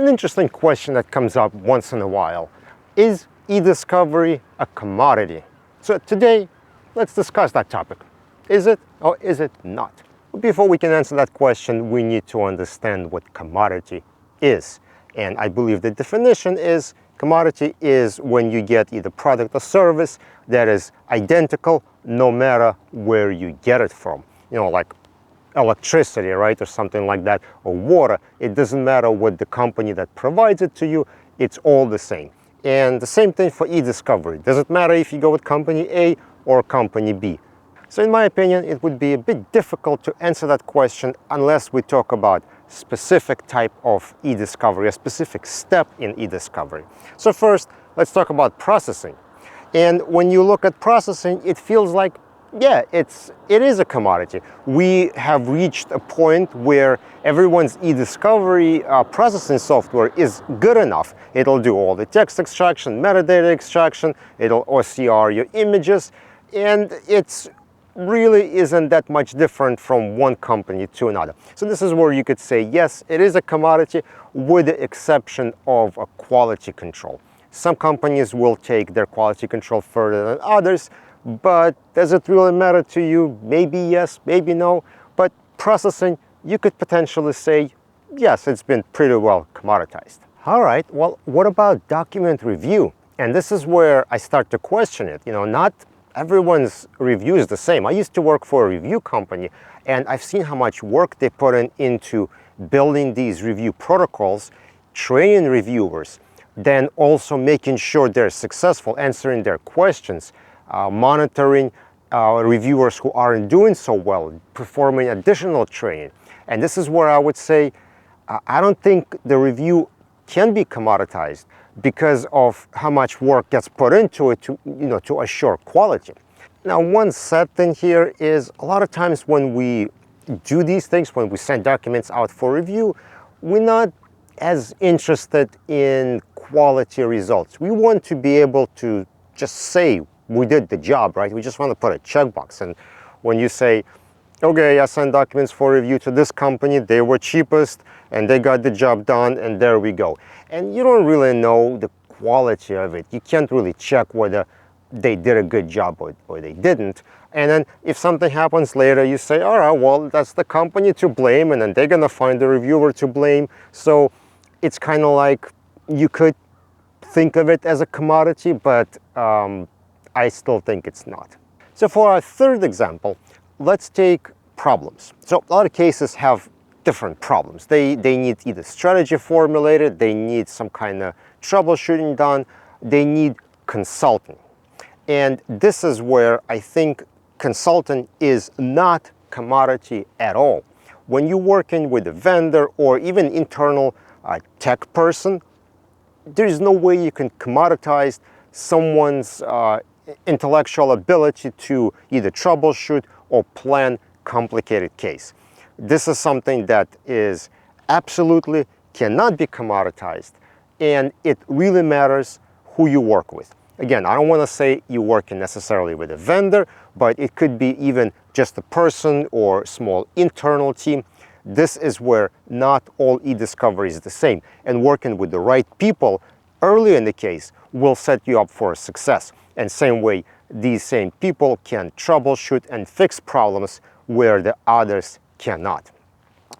an interesting question that comes up once in a while. Is e-discovery a commodity? So today, let's discuss that topic. Is it or is it not? But before we can answer that question, we need to understand what commodity is. And I believe the definition is commodity is when you get either product or service that is identical no matter where you get it from. You know, like electricity, right, or something like that, or water. It doesn't matter what the company that provides it to you, it's all the same. And the same thing for e-discovery. Doesn't matter if you go with company A or company B. So in my opinion, it would be a bit difficult to answer that question unless we talk about specific type of e-discovery, a specific step in e-discovery. So first, let's talk about processing. And when you look at processing, it feels like, yeah, it is a commodity. We have reached a point where everyone's e-discovery processing software is good enough. It'll do all the text extraction, metadata extraction, it'll OCR your images, and it's really isn't that much different from one company to another. So this is where you could say, yes, it is a commodity with the exception of a quality control. Some companies will take their quality control further than others, but does it really matter to you? Maybe yes, maybe no. But processing, you could potentially say, yes, it's been pretty well commoditized. All right, well, what about document review? And this is where I start to question it. You know, not everyone's review is the same. I used to work for a review company, and I've seen how much work they put into building these review protocols, training reviewers, then also making sure they're successful, answering their questions, monitoring reviewers who aren't doing so well, performing additional training. And this is where I would say, I don't think the review can be commoditized because of how much work gets put into it to assure quality. Now, one sad thing here is a lot of times when we do these things, when we send documents out for review, we're not as interested in quality results. We want to be able to just say we did the job, right? We just want to put a checkbox. And when you say, okay, I sent documents for review to this company, they were cheapest and they got the job done, and there we go. And you don't really know the quality of it. You can't really check whether they did a good job or they didn't. And then if something happens later, you say, all right, well, that's the company to blame, and then they're gonna find the reviewer to blame. So it's kind of like you could think of it as a commodity, but I still think it's not. So for our third example, let's take problems. So a lot of cases have different problems. They need either strategy formulated, they need some kind of troubleshooting done, they need consulting. And this is where I think consulting is not commodity at all. When you're working with a vendor or even internal tech person, there's no way you can commoditize someone's intellectual ability to either troubleshoot or plan complicated case. This is something that is absolutely cannot be commoditized, and it really matters who you work with. Again, I don't want to say you're working necessarily with a vendor, but it could be even just a person or small internal team. This is where not all e-discovery is the same, and working with the right people early in the case will set you up for success. And same way, these same people can troubleshoot and fix problems where the others cannot.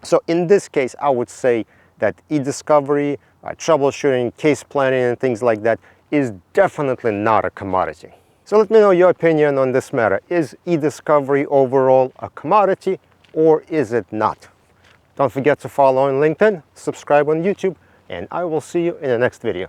So in this case, I would say that e-discovery, troubleshooting, case planning, and things like that is definitely not a commodity. So let me know your opinion on this matter. Is e-discovery overall a commodity, or is it not? Don't forget to follow on LinkedIn, subscribe on YouTube, and I will see you in the next video.